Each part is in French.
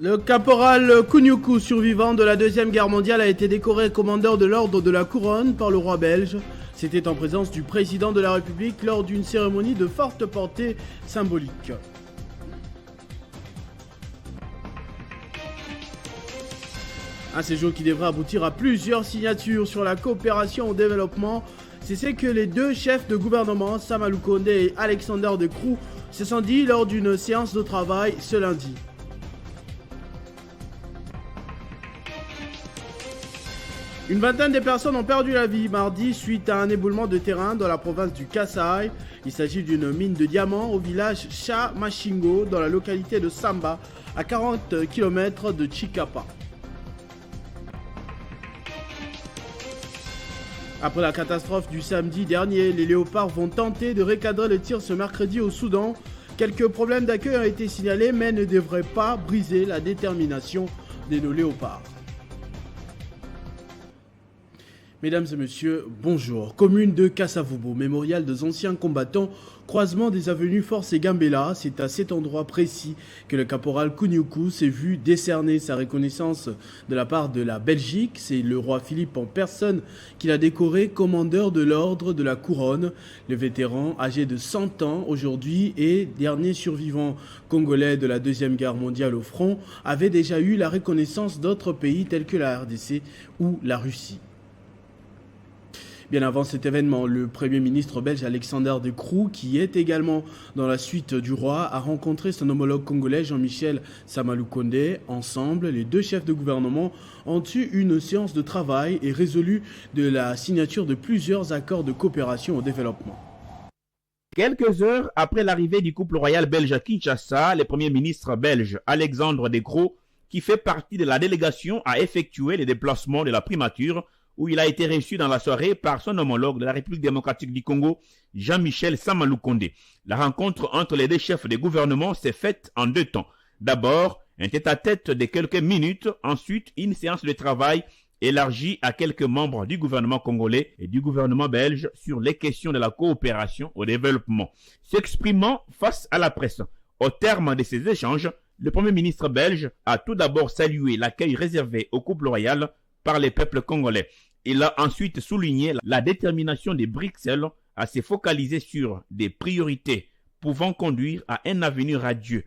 Le caporal Kougnoukou, survivant de la Deuxième Guerre mondiale, a été décoré commandeur de l'ordre de la Couronne par le roi belge. C'était en présence du président de la République lors d'une cérémonie de forte portée symbolique. Un séjour qui devrait aboutir à plusieurs signatures sur la coopération au développement. C'est ce que les deux chefs de gouvernement, Samalou Kondé et Alexander De Croo, se sont dit lors d'une séance de travail ce lundi. Une vingtaine de personnes ont perdu la vie mardi suite à un éboulement de terrain dans la province du Kasaï. Il s'agit d'une mine de diamants au village Cha-Machingo dans la localité de Samba, à 40 km de Chikapa. Après la catastrophe du samedi dernier, les léopards vont tenter de recadrer le tir ce mercredi au Soudan. Quelques problèmes d'accueil ont été signalés mais ne devraient pas briser la détermination de nos léopards. Mesdames et messieurs, bonjour. Commune de Kasavubu, mémorial des anciens combattants, croisement des avenues Force et Gambela. C'est à cet endroit précis que le caporal Kougnoukou s'est vu décerner sa reconnaissance de la part de la Belgique. C'est le roi Philippe en personne qui l'a décoré commandeur de l'ordre de la Couronne. Le vétéran, âgé de 100 ans aujourd'hui et dernier survivant congolais de la Deuxième Guerre mondiale au front, avait déjà eu la reconnaissance d'autres pays tels que la RDC ou la Russie. Bien avant cet événement, le Premier ministre belge Alexander De Croo, qui est également dans la suite du roi, a rencontré son homologue congolais Jean-Michel Samalou Kondé. Ensemble, les deux chefs de gouvernement ont eu une séance de travail et résolu de la signature de plusieurs accords de coopération au développement. Quelques heures après l'arrivée du couple royal belge à Kinshasa, le Premier ministre belge Alexander De Croo, qui fait partie de la délégation, a effectué les déplacements de la primature où il a été reçu dans la soirée par son homologue de la République démocratique du Congo, Jean-Michel Samalou Kondé. La rencontre entre les deux chefs de gouvernement s'est faite en deux temps. D'abord, un tête-à-tête de quelques minutes, ensuite une séance de travail élargie à quelques membres du gouvernement congolais et du gouvernement belge sur les questions de la coopération au développement. S'exprimant face à la presse, au terme de ces échanges, le Premier ministre belge a tout d'abord salué l'accueil réservé au couple royal par les peuples congolais. Il a ensuite souligné la détermination de Bruxelles à se focaliser sur des priorités pouvant conduire à un avenir radieux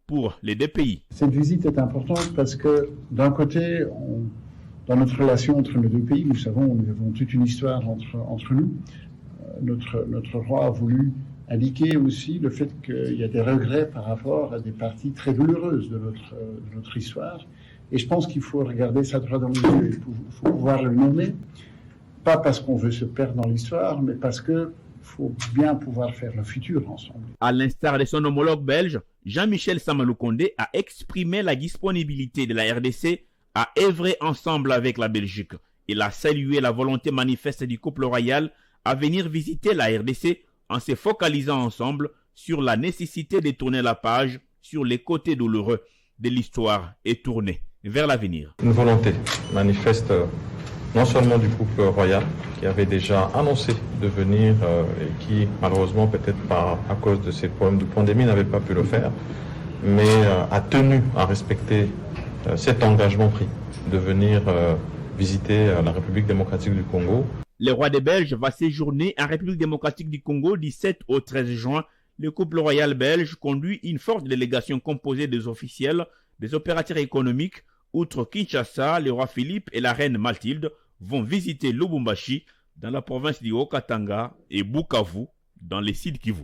pour les deux pays. Cette visite est importante parce que d'un côté, dans notre relation entre nos deux pays, nous savons, nous avons toute une histoire entre nous. Notre roi a voulu indiquer aussi le fait qu'il y a des regrets par rapport à des parties très douloureuses de notre histoire. Et je pense qu'il faut regarder ça droit dans les yeux. Il faut pouvoir le nommer, pas parce qu'on veut se perdre dans l'histoire, mais parce qu'il faut bien pouvoir faire le futur ensemble. À l'instar de son homologue belge, Jean-Michel Samalou Kondé a exprimé la disponibilité de la RDC à œuvrer ensemble avec la Belgique. Il a salué la volonté manifeste du couple royal à venir visiter la RDC en se focalisant ensemble sur la nécessité de tourner la page sur les côtés douloureux de l'histoire et tourner vers l'avenir. Une volonté manifeste non seulement du couple royal qui avait déjà annoncé de venir et qui malheureusement peut-être à cause de ces problèmes de pandémie n'avait pas pu le faire, mais a tenu à respecter cet engagement pris de venir visiter la République démocratique du Congo. Le roi des Belges va séjourner en République démocratique du Congo du 7 au 13 juin. Le couple royal belge conduit une forte délégation composée des officiels, des opérateurs économiques. Outre Kinshasa, le roi Philippe et la reine Mathilde vont visiter Lubumbashi dans la province du Haut-Katanga et Bukavu dans les Sud Kivu.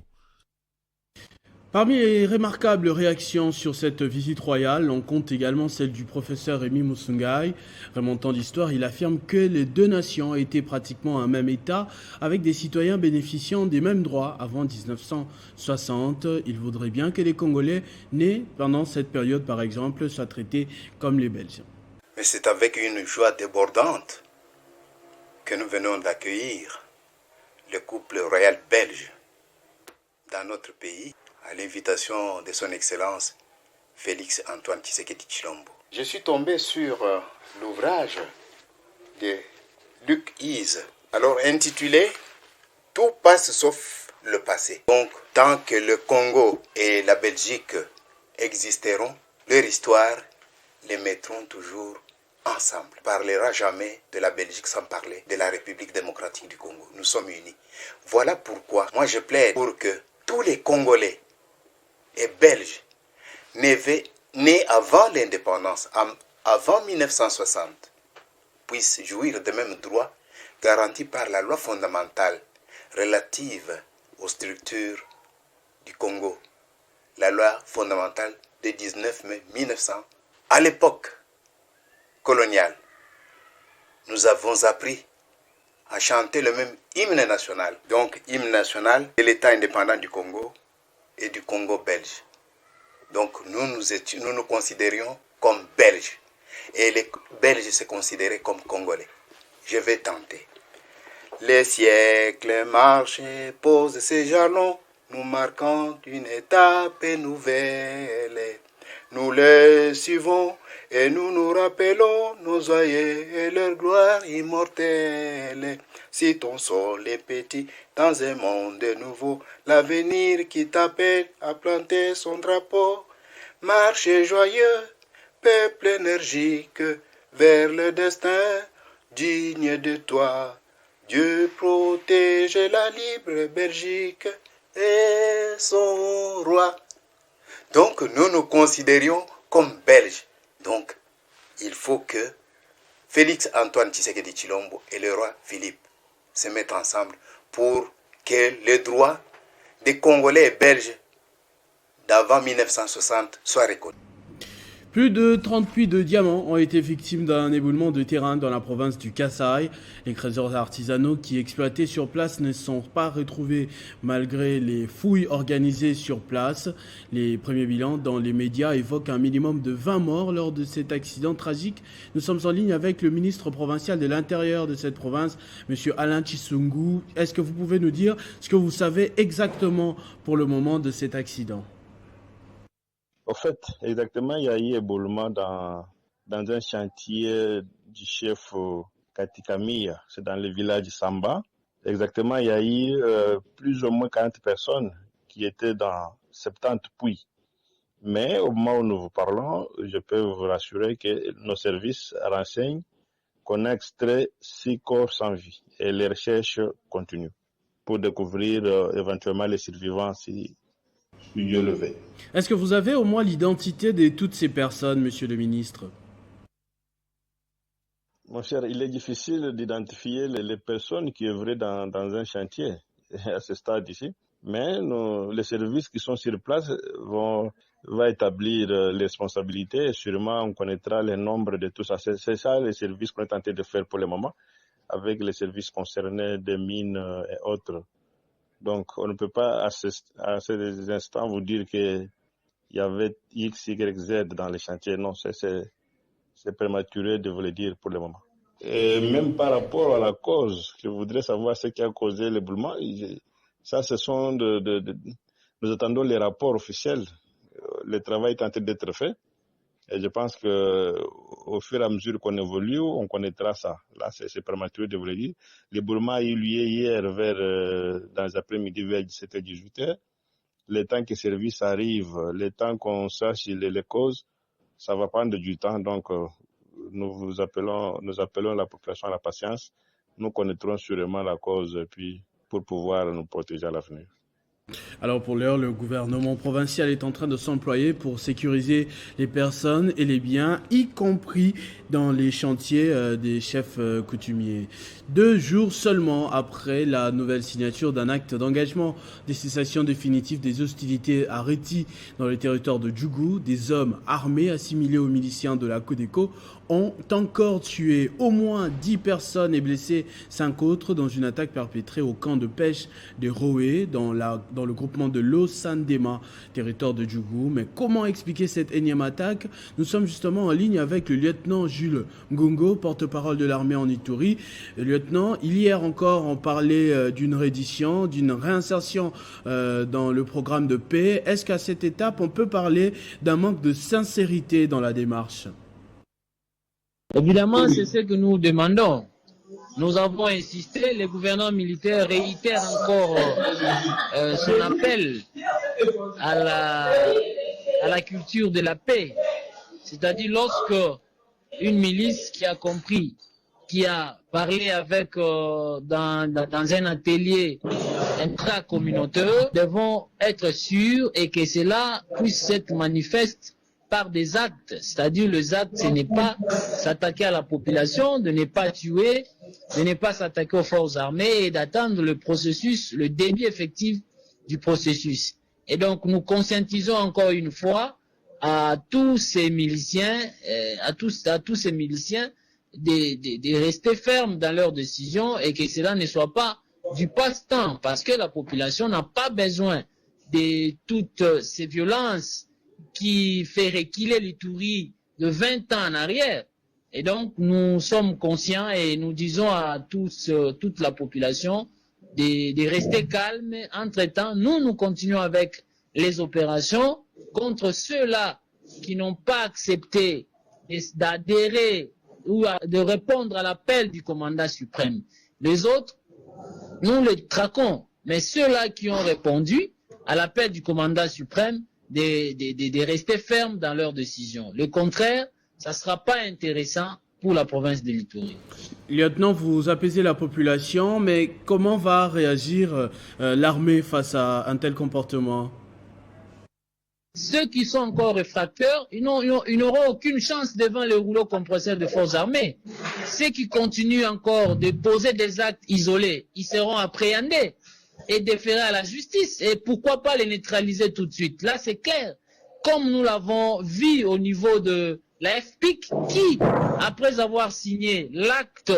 Parmi les remarquables réactions sur cette visite royale, on compte également celle du professeur Rémi Musungai. Remontant l'histoire, il affirme que les deux nations étaient pratiquement un même État, avec des citoyens bénéficiant des mêmes droits avant 1960. Il voudrait bien que les Congolais nés pendant cette période, par exemple, soient traités comme les Belges. Mais c'est avec une joie débordante que nous venons d'accueillir le couple royal belge dans notre pays, à l'invitation de son Excellence Félix Antoine Tshisekedi Tshilombo. Je suis tombé sur l'ouvrage de Luc Ise, alors intitulé tout passe sauf le passé. Donc, tant que le Congo et la Belgique existeront, leur histoire les mettront toujours ensemble. On ne parlera jamais de la Belgique sans parler de la République démocratique du Congo. Nous sommes unis. Voilà pourquoi moi je plaide pour que tous les Congolais et Belges nés avant l'indépendance, avant 1960, puissent jouir des mêmes droits garantis par la loi fondamentale relative aux structures du Congo, la loi fondamentale de 19 mai 1900. À l'époque coloniale, nous avons appris à chanter le même hymne national, donc hymne national de l'État indépendant du Congo et du Congo belge. Donc nous nous considérions comme Belges et les Belges se considéraient comme Congolais. Je vais tenter. Les siècles marchent et posent ses jalons, nous marquant une étape nouvelle. Nous les suivons et nous nous rappelons nos aïeux et leur gloire immortelle. Si ton sol est petit dans un monde nouveau, l'avenir qui t'appelle à planter son drapeau. Marchez joyeux, peuple énergique, vers le destin digne de toi. Dieu protège la libre Belgique et son roi. Donc nous nous considérions comme Belges. Donc il faut que Félix Antoine Tshisekedi Tshilombo et le roi Philippe se mettent ensemble pour que les droits des Congolais et Belges d'avant 1960 soient reconnus. Plus de 30 puits de diamants ont été victimes d'un éboulement de terrain dans la province du Kasaï. Les trésors artisanaux qui exploitaient sur place ne sont pas retrouvés malgré les fouilles organisées sur place. Les premiers bilans dans les médias évoquent un minimum de 20 morts lors de cet accident tragique. Nous sommes en ligne avec le ministre provincial de l'Intérieur de cette province, M. Alain Tshisungu. Est-ce que vous pouvez nous dire ce que vous savez exactement pour le moment de cet accident ? Au fait, exactement, il y a eu éboulement dans un chantier du chef Katikamia, c'est dans le village de Samba. Exactement, il y a eu plus ou moins 40 personnes qui étaient dans 70 puits. Mais au moment où nous vous parlons, je peux vous rassurer que nos services renseignent qu'on a extrait 6 corps sans vie et les recherches continuent pour découvrir éventuellement les survivants si Dieu le veut. Est-ce que vous avez au moins l'identité de toutes ces personnes, monsieur le ministre ? Mon cher, il est difficile d'identifier les personnes qui œuvraient dans un chantier à ce stade ici, mais les services qui sont sur place vont établir les responsabilités et sûrement on connaîtra le nombre de tout ça. C'est ça les services qu'on est tenté de faire pour le moment avec les services concernés des mines et autres. Donc, on ne peut pas à ces instants vous dire qu'il y avait X, Y, Z dans les chantiers. Non, c'est prématuré de vous le dire pour le moment. Et même par rapport à la cause, je voudrais savoir ce qui a causé l'éboulement. Ça, nous attendons les rapports officiels. Le travail est en train d'être fait. Et je pense qu'au fur et à mesure qu'on évolue, on connaîtra ça. Là, c'est prématuré de vous le dire. L'éboulement a eu lieu hier dans les après-midi vers 17h, 18h. Le temps que les services arrivent, le temps qu'on sache les causes, ça va prendre du temps. Donc, nous appelons la population à la patience. Nous connaîtrons sûrement la cause puis pour pouvoir nous protéger à l'avenir. Alors pour l'heure, le gouvernement provincial est en train de s'employer pour sécuriser les personnes et les biens, y compris dans les chantiers des chefs coutumiers. 2 jours seulement après la nouvelle signature d'un acte d'engagement des cessations définitives des hostilités à Reti dans le territoire de Djougou, des hommes armés assimilés aux miliciens de la Codeco ont encore tué au moins 10 personnes et blessé 5 autres dans une attaque perpétrée au camp de pêche de Roé dans le groupement de l'Osandema, territoire de Djougou. Mais comment expliquer cette énième attaque ? Nous sommes justement en ligne avec le lieutenant Jules Ngongo, porte-parole de l'armée en Ituri. Lieutenant, hier encore on parlait d'une reddition, d'une réinsertion dans le programme de paix. Est-ce qu'à cette étape on peut parler d'un manque de sincérité dans la démarche ? Évidemment, c'est ce que nous demandons. nous avons insisté, le gouvernement militaire réitère encore son appel à la culture de la paix. C'est-à-dire lorsque une milice qui a compris, qui a parlé avec dans un atelier intracommunautaire, devons être sûrs et que cela puisse être manifeste par des actes. C'est-à-dire les actes, ce n'est pas s'attaquer à la population, de ne pas tuer, de ne pas s'attaquer aux forces armées et d'attendre le processus, le début effectif du processus. Et donc nous conscientisons encore une fois à tous ces miliciens, de rester fermes dans leurs décisions et que cela ne soit pas du passe-temps, parce que la population n'a pas besoin de toutes ces violences qui fait reculer l'Ituri de 20 ans en arrière. Et donc nous sommes conscients et nous disons à tous, toute la population de rester calme. Entre-temps, nous continuons avec les opérations contre ceux-là qui n'ont pas accepté d'adhérer ou de répondre à l'appel du commandant suprême. Les autres, nous les traquons. Mais ceux-là qui ont répondu à l'appel du commandant suprême, de rester fermes dans leurs décisions. Le contraire, ça ne sera pas intéressant pour la province de l'Ituri. Lieutenant, vous apaisez la population, mais comment va réagir l'armée face à un tel comportement? Ceux qui sont encore réfractaires, ils n'auront aucune chance devant le rouleau compresseur des forces armées. Ceux qui continuent encore de poser des actes isolés, ils seront appréhendés et déférés à la justice. Et pourquoi pas les neutraliser tout de suite? Là, c'est clair. Comme nous l'avons vu au niveau de la FPIC, qui, après avoir signé l'acte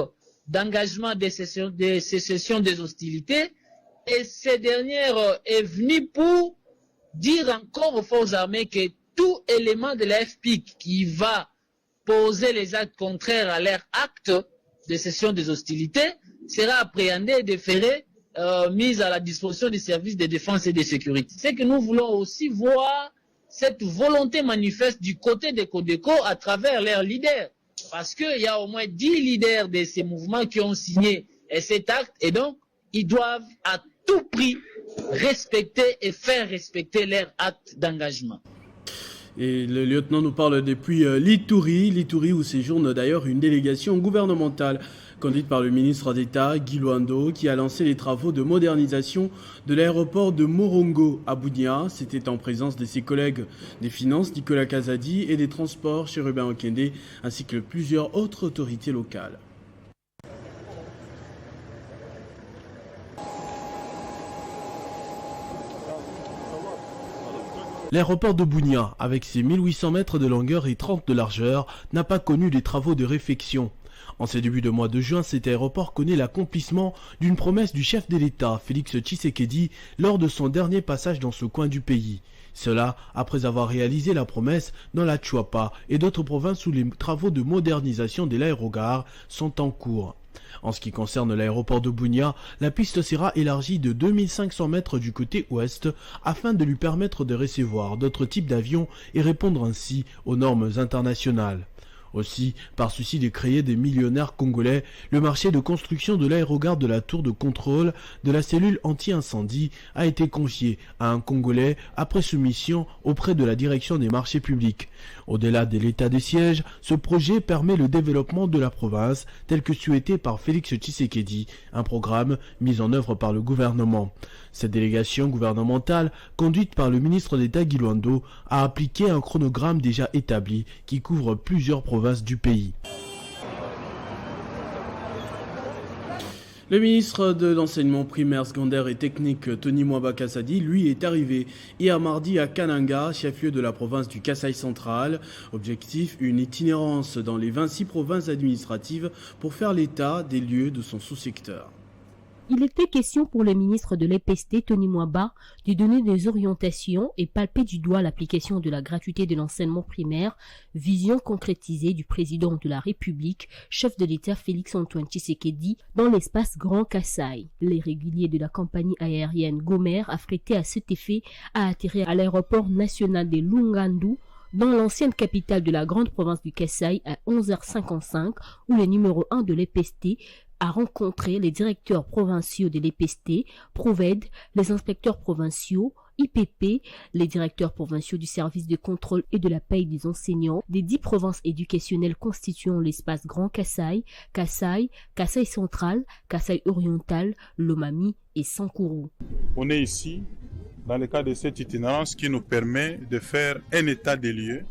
d'engagement de cessation des hostilités, et cette dernière est venue pour dire encore aux forces armées que tout élément de la FPIC qui va poser les actes contraires à leur acte de cessation des hostilités sera appréhendé et déféré, mis à la disposition des services de défense et de sécurité. C'est que nous voulons aussi voir cette volonté manifeste du côté des Codeco à travers leurs leaders. Parce qu'il y a au moins 10 leaders de ces mouvements qui ont signé cet acte et donc ils doivent à tout prix respecter et faire respecter leur acte d'engagement. Et le lieutenant nous parle depuis l'Ituri où séjourne d'ailleurs une délégation gouvernementale conduite par le ministre d'État Guy Luando qui a lancé les travaux de modernisation de l'aéroport de Morongo à Bunia. C'était en présence de ses collègues des finances Nicolas Kazadi et des transports Chérubin Okende ainsi que plusieurs autres autorités locales. L'aéroport de Bunia, avec ses 1800 mètres de longueur et 30 de largeur, n'a pas connu des travaux de réfection. En ces débuts de mois de juin, cet aéroport connaît l'accomplissement d'une promesse du chef de l'État, Félix Tshisekedi, lors de son dernier passage dans ce coin du pays. Cela après avoir réalisé la promesse dans la Chuapa et d'autres provinces où les travaux de modernisation de l'aérogare sont en cours. En ce qui concerne l'aéroport de Bunia, la piste sera élargie de 2500 mètres du côté ouest afin de lui permettre de recevoir d'autres types d'avions et répondre ainsi aux normes internationales. Aussi, par souci de créer des millionnaires congolais, le marché de construction de l'aérogare de la tour de contrôle de la cellule anti-incendie a été confié à un Congolais après soumission auprès de la direction des marchés publics. Au-delà de l'état des sièges, ce projet permet le développement de la province tel que souhaité par Félix Tshisekedi, un programme mis en œuvre par le gouvernement. Cette délégation gouvernementale, conduite par le ministre d'État Guy Luando, a appliqué un chronogramme déjà établi qui couvre plusieurs provinces du pays. Le ministre de l'enseignement primaire, secondaire et technique Tony Mwamba Kasadi, lui, est arrivé hier mardi à Kananga, chef-lieu de la province du Kasaï central. Objectif, une itinérance dans les 26 provinces administratives pour faire l'état des lieux de son sous-secteur. Il était question pour le ministre de l'EPST, Tony Mwamba, de donner des orientations et palper du doigt l'application de la gratuité de l'enseignement primaire, vision concrétisée du président de la République, chef de l'État Félix-Antoine Tshisekedi, dans l'espace Grand Kasaï. Les réguliers de la compagnie aérienne Gomer, affrétés à cet effet, a atterri à l'aéroport national de Lungandu, dans l'ancienne capitale de la grande province du Kasaï à 11h55, où le numéro 1 de l'EPST, a rencontré les directeurs provinciaux de l'EPST, Proved, les inspecteurs provinciaux, IPP, les directeurs provinciaux du service de contrôle et de la paie des enseignants des 10 provinces éducationnelles constituant l'espace Grand Kasaï, Kasaï, Kasaï central, Kasaï oriental, Lomami et Sankourou. On est ici dans le cadre de cette itinérance qui nous permet de faire un état des lieux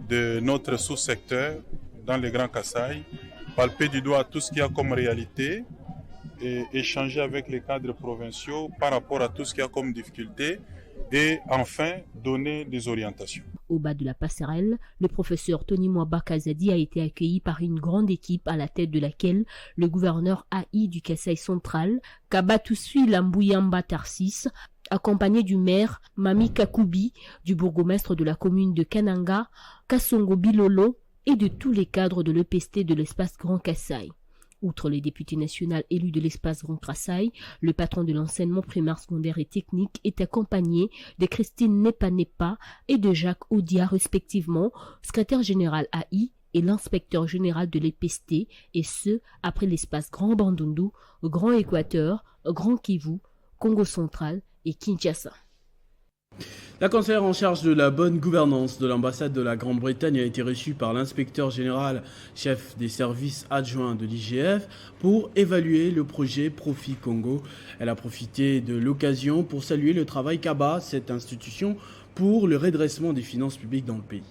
de notre sous-secteur dans le Grand Kasaï, palper du doigt tout ce qu'il y a comme réalité et échanger avec les cadres provinciaux par rapport à tout ce qu'il y a comme difficulté et enfin donner des orientations. Au bas de la passerelle, le professeur Tony Mwaba Kazadi a été accueilli par une grande équipe à la tête de laquelle le gouverneur AI du Kasaï central, Kabatousui Lambouyamba Tarsis, accompagné du maire Mami Kakoubi, du bourgmestre de la commune de Kananga, Kassongo Bilolo et de tous les cadres de l'EPST de l'espace Grand Kasaï. Outre les députés nationaux élus de l'espace Grand Kasaï, le patron de l'enseignement primaire, secondaire et technique est accompagné de Christine Nepa et de Jacques Odia respectivement, secrétaire général AI et l'inspecteur général de l'EPST, et ce, après l'espace Grand Bandundu, Grand Équateur, Grand Kivu, Congo central et Kinshasa. La conseillère en charge de la bonne gouvernance de l'ambassade de la Grande-Bretagne a été reçue par l'inspecteur général, chef des services adjoints de l'IGF, pour évaluer le projet Profit Congo. Elle a profité de l'occasion pour saluer le travail qu'a cette institution pour le redressement des finances publiques dans le pays.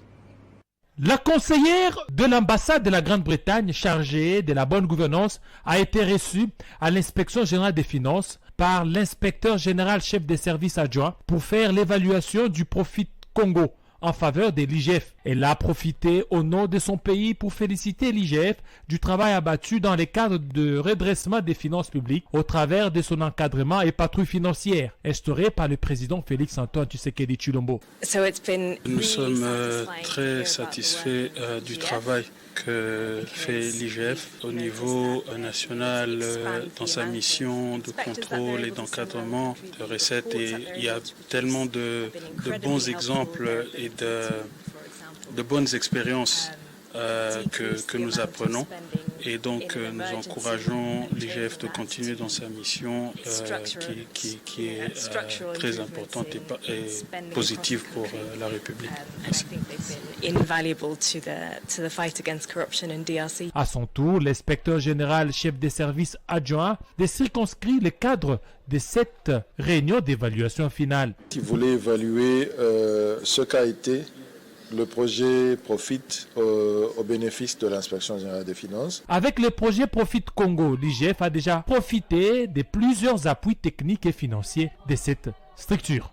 La conseillère de l'ambassade de la Grande-Bretagne chargée de la bonne gouvernance a été reçue à l'inspection générale des finances par l'inspecteur général chef des services adjoints pour faire l'évaluation du Profit Congo en faveur de l'IGF. Elle a profité au nom de son pays pour féliciter l'IGF du travail abattu dans le cadre de redressement des finances publiques au travers de son encadrement et patrouille financière instaurée par le président Félix-Antoine Tshisekedi Tshilombo. Nous sommes très satisfaits du travail que fait l'IGF au niveau national dans sa mission de contrôle et d'encadrement de recettes. Et il y a tellement de bons exemples et de bonnes expériences que nous apprenons. Et donc, nous encourageons l'IGF de continuer dans sa mission qui est très importante et positive pour la République. Merci. À son tour, l'inspecteur général chef des services adjoints de circonscrit le cadre de cette réunion d'évaluation finale. Il voulait évaluer ce qu'a été le projet Profit au bénéfice de l'inspection générale des finances. Avec le projet Profit Congo, l'IGF a déjà profité de plusieurs appuis techniques et financiers de cette structure.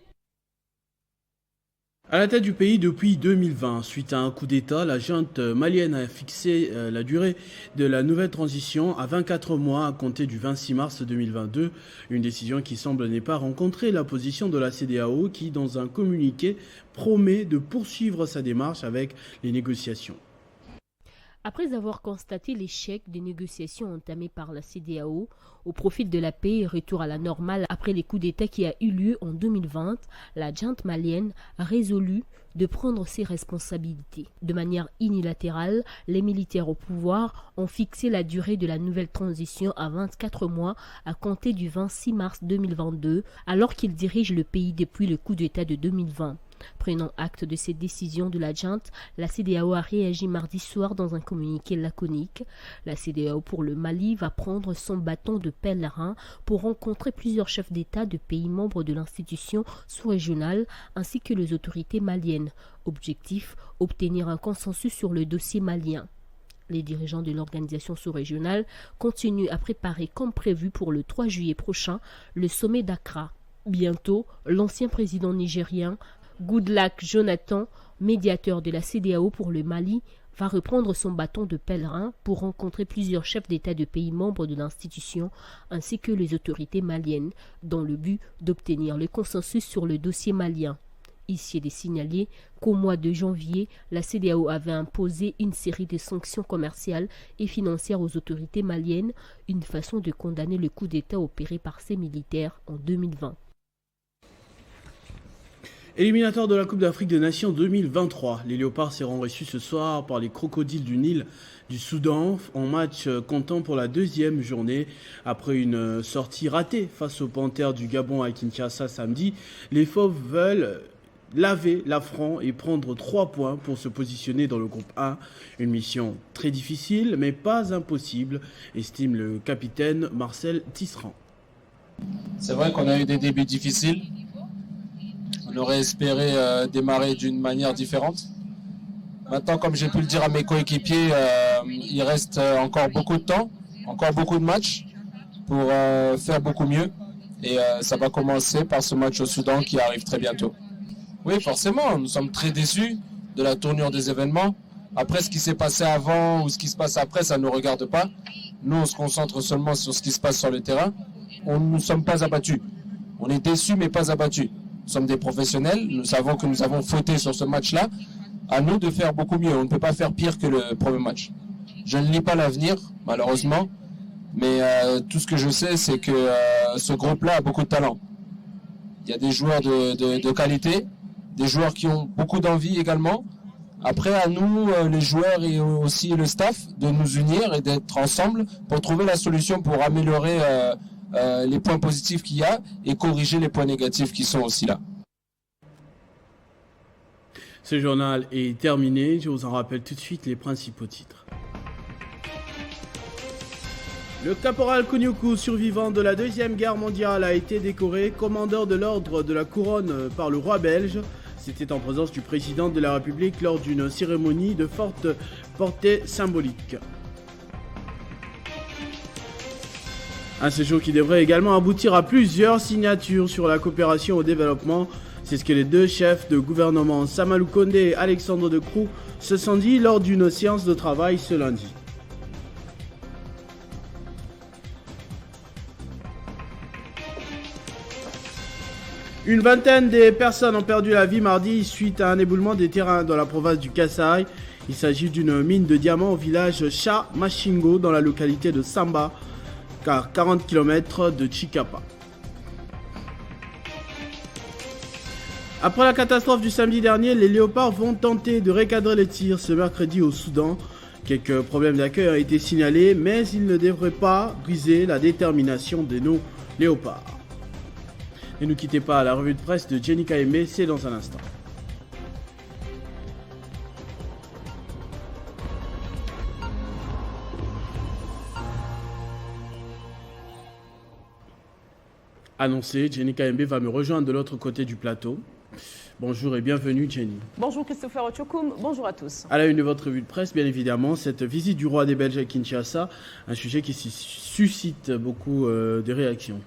À la tête du pays depuis 2020, suite à un coup d'État, la junte malienne a fixé la durée de la nouvelle transition à 24 mois à compter du 26 mars 2022. Une décision qui semble ne pas rencontrer la position de la CEDEAO qui, dans un communiqué, promet de poursuivre sa démarche avec les négociations. Après avoir constaté l'échec des négociations entamées par la CEDEAO au profit de la paix et retour à la normale après les coups d'État qui a eu lieu en 2020, la junte malienne a résolu de prendre ses responsabilités. De manière unilatérale, les militaires au pouvoir ont fixé la durée de la nouvelle transition à 24 mois à compter du 26 mars 2022, alors qu'ils dirigent le pays depuis le coup d'État de 2020. Prenant acte de cette décision de la junte, la CEDEAO a réagi mardi soir dans un communiqué laconique. La CEDEAO pour le Mali va prendre son bâton de pèlerin pour rencontrer plusieurs chefs d'État de pays membres de l'institution sous-régionale ainsi que les autorités maliennes. Objectif, obtenir un consensus sur le dossier malien. Les dirigeants de l'organisation sous-régionale continuent à préparer comme prévu pour le 3 juillet prochain le sommet d'Accra. Bientôt, l'ancien président nigérien Goodluck Jonathan, médiateur de la CEDEAO pour le Mali, va reprendre son bâton de pèlerin pour rencontrer plusieurs chefs d'État de pays membres de l'institution ainsi que les autorités maliennes dans le but d'obtenir le consensus sur le dossier malien. Ici est de signaler qu'au mois de janvier, la CEDEAO avait imposé une série de sanctions commerciales et financières aux autorités maliennes, une façon de condamner le coup d'État opéré par ces militaires en 2020. Éliminateur de la Coupe d'Afrique des Nations 2023, les Léopards seront reçus ce soir par les Crocodiles du Nil du Soudan en match comptant pour la deuxième journée. Après une sortie ratée face aux Panthères du Gabon à Kinshasa samedi, les Fauves veulent laver l'affront et prendre 3 points pour se positionner dans le groupe 1. Une mission très difficile mais pas impossible, estime le capitaine Marcel Tisserand. C'est vrai qu'on a eu des débuts difficiles. On aurait espéré démarrer d'une manière différente. Maintenant, comme j'ai pu le dire à mes coéquipiers, il reste encore beaucoup de temps, encore beaucoup de matchs pour faire beaucoup mieux. Et ça va commencer par ce match au Soudan qui arrive très bientôt. Oui, forcément, nous sommes très déçus de la tournure des événements. Après, ce qui s'est passé avant ou ce qui se passe après, ça ne nous regarde pas. Nous, on se concentre seulement sur ce qui se passe sur le terrain. On ne nous sommes pas abattus. On est déçus, mais pas abattus. Nous sommes des professionnels. Nous savons que nous avons fauté sur ce match-là. À nous de faire beaucoup mieux. On ne peut pas faire pire que le premier match. Je ne lis pas l'avenir, malheureusement. Mais tout ce que je sais, c'est que ce groupe-là a beaucoup de talent. Il y a des joueurs de qualité, des joueurs qui ont beaucoup d'envie également. Après, à nous, les joueurs et aussi le staff, de nous unir et d'être ensemble pour trouver la solution pour améliorer les points positifs qu'il y a et corriger les points négatifs qui sont aussi là. Ce journal est terminé. Je vous en rappelle tout de suite les principaux titres. Le caporal Kougnoukou, survivant de la Deuxième Guerre mondiale, a été décoré commandeur de l'ordre de la couronne par le roi belge. C'était en présence du président de la République lors d'une cérémonie de forte portée symbolique. Un séjour qui devrait également aboutir à plusieurs signatures sur la coopération au développement. C'est ce que les deux chefs de gouvernement, Samalou Condé et Alexandre De Croo, se sont dit lors d'une séance de travail ce lundi. Une vingtaine de personnes ont perdu la vie mardi suite à un éboulement des terrains dans la province du Kasaï. Il s'agit d'une mine de diamants au village Cha Machingo dans la localité de Samba, à 40 km de Chikapa. Après la catastrophe du samedi dernier, les Léopards vont tenter de recadrer les tirs ce mercredi au Soudan. Quelques problèmes d'accueil ont été signalés, mais ils ne devraient pas briser la détermination de nos Léopards. Ne nous quittez pas, la revue de presse de Jenny Kaembe, c'est dans un instant. Annoncé, Jenny Kaembe va me rejoindre de l'autre côté du plateau. Bonjour et bienvenue Jenny. Bonjour Christopher Ochokoum, bonjour à tous. À la une de votre revue de presse, bien évidemment, cette visite du roi des Belges à Kinshasa, un sujet qui suscite beaucoup de réactions.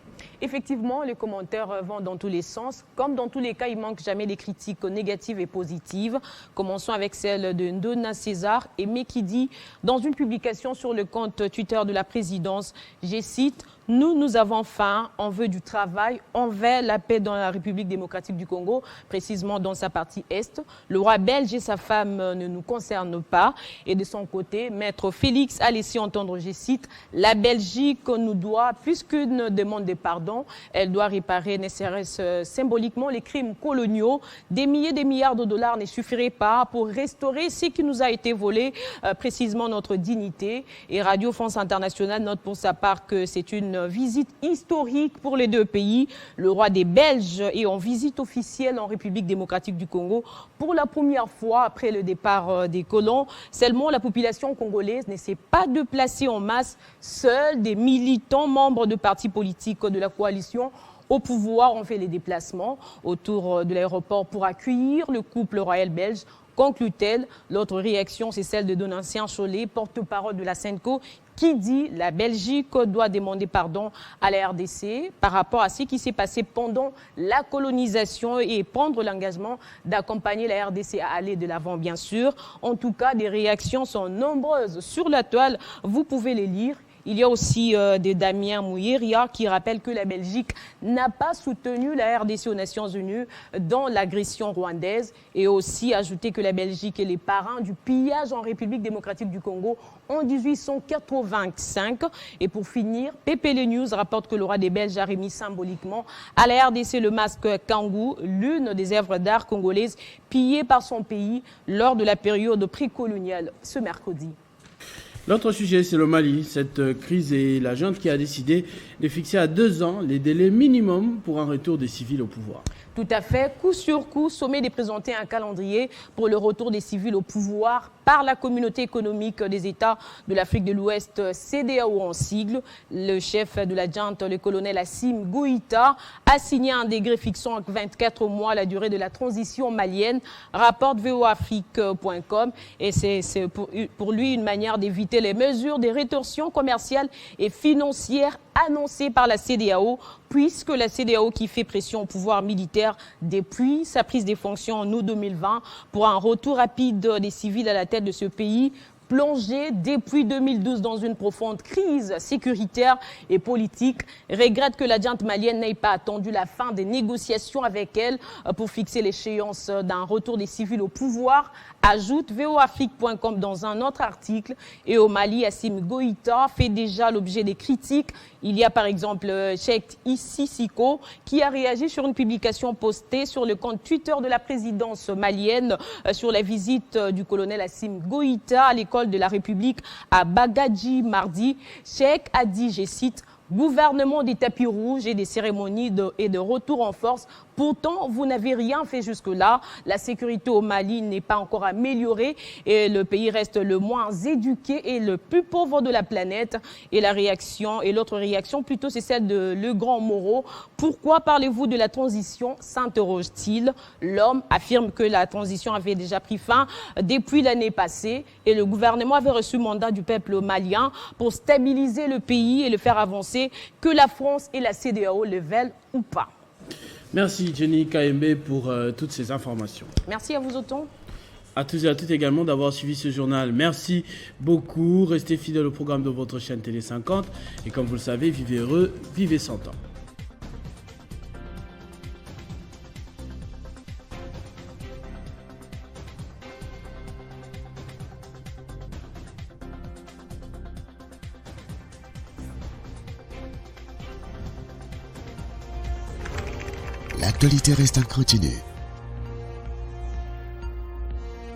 Effectivement, les commentaires vont dans tous les sens. Comme dans tous les cas, il ne manque jamais des critiques négatives et positives. Commençons avec celle de Ndona César et qui dit dans une publication sur le compte Twitter de la présidence, je cite, « Nous avons faim, on veut du travail, on veut la paix dans la République démocratique du Congo, précisément dans sa partie Est. Le roi belge et sa femme ne nous concernent pas. » Et de son côté, Maître Félix a laissé entendre, je cite, « La Belgique nous doit plus qu'une demande de pardon. Elle doit réparer, ne serait-ce symboliquement, les crimes coloniaux. Des milliers de milliards de dollars ne suffiraient pas pour restaurer ce qui nous a été volé, précisément notre dignité. » Et Radio France Internationale note pour sa part que c'est une visite historique pour les deux pays. Le roi des Belges est en visite officielle en République démocratique du Congo pour la première fois après le départ des colons. Seulement, la population congolaise ne s'est pas déplacée en masse. Seuls des militants membres de partis politiques de la coalition au pouvoir ont fait les déplacements autour de l'aéroport pour accueillir le couple royal belge. Conclut-elle, l'autre réaction, c'est celle de Donatien Cholet, porte-parole de la SENCO, qui dit la Belgique doit demander pardon à la RDC par rapport à ce qui s'est passé pendant la colonisation et prendre l'engagement d'accompagner la RDC à aller de l'avant, bien sûr. En tout cas, des réactions sont nombreuses sur la toile. Vous pouvez les lire. Il y a aussi de Damien Mouyeria qui rappelle que la Belgique n'a pas soutenu la RDC aux Nations Unies dans l'agression rwandaise et aussi ajouté que la Belgique est les parrains du pillage en République démocratique du Congo en 1885. Et pour finir, PPL News rapporte que le roi des Belges a remis symboliquement à la RDC le masque Kangou, l'une des œuvres d'art congolaises pillées par son pays lors de la période précoloniale ce mercredi. L'autre sujet, c'est le Mali. Cette crise est la junte qui a décidé de fixer à 2 ans les délais minimums pour un retour des civils au pouvoir. Tout à fait, coup sur coup, sommet de présenter un calendrier pour le retour des civils au pouvoir par la communauté économique des États de l'Afrique de l'Ouest, CEDEAO en sigle. Le chef de la junte, le colonel Assimi Goïta, a signé un décret fixant 24 mois la durée de la transition malienne, rapporte voafrique.com. Et c'est pour lui une manière d'éviter les mesures de rétorsion commerciale et financière annoncées par la CEDEAO, puisque la CEDEAO qui fait pression au pouvoir militaire depuis sa prise des fonctions en août 2020 pour un retour rapide des civils à la tête de ce pays, plongé depuis 2012 dans une profonde crise sécuritaire et politique, regrette que la junte malienne n'ait pas attendu la fin des négociations avec elle pour fixer l'échéance d'un retour des civils au pouvoir, ajoute voafrique.com dans un autre article. Et au Mali, Assimi Goïta fait déjà l'objet des critiques. Il y a par exemple Cheikh Sissoko qui a réagi sur une publication postée sur le compte Twitter de la présidence malienne sur la visite du colonel Assimi Goïta à l'école de la République à Bagadji mardi. Cheikh a dit, je cite, « Gouvernement des tapis rouges et des cérémonies et de retour en force. Pourtant, vous n'avez rien fait jusque-là. La sécurité au Mali n'est pas encore améliorée et le pays reste le moins éduqué et le plus pauvre de la planète. » Et l'autre réaction, plutôt, c'est celle de Le Grand Moreau. « Pourquoi parlez-vous de la transition ?» s'interroge-t-il. L'homme affirme que la transition avait déjà pris fin depuis l'année passée et le gouvernement avait reçu mandat du peuple malien pour stabiliser le pays et le faire avancer, que la France et la CEDEAO le veulent ou pas. Merci Jenny KMB pour toutes ces informations. Merci à vous autant. À tous et à toutes également d'avoir suivi ce journal. Merci beaucoup. Restez fidèles au programme de votre chaîne Télé 50. Et comme vous le savez, vivez heureux, vivez 100 ans. L'actualité reste incontinue.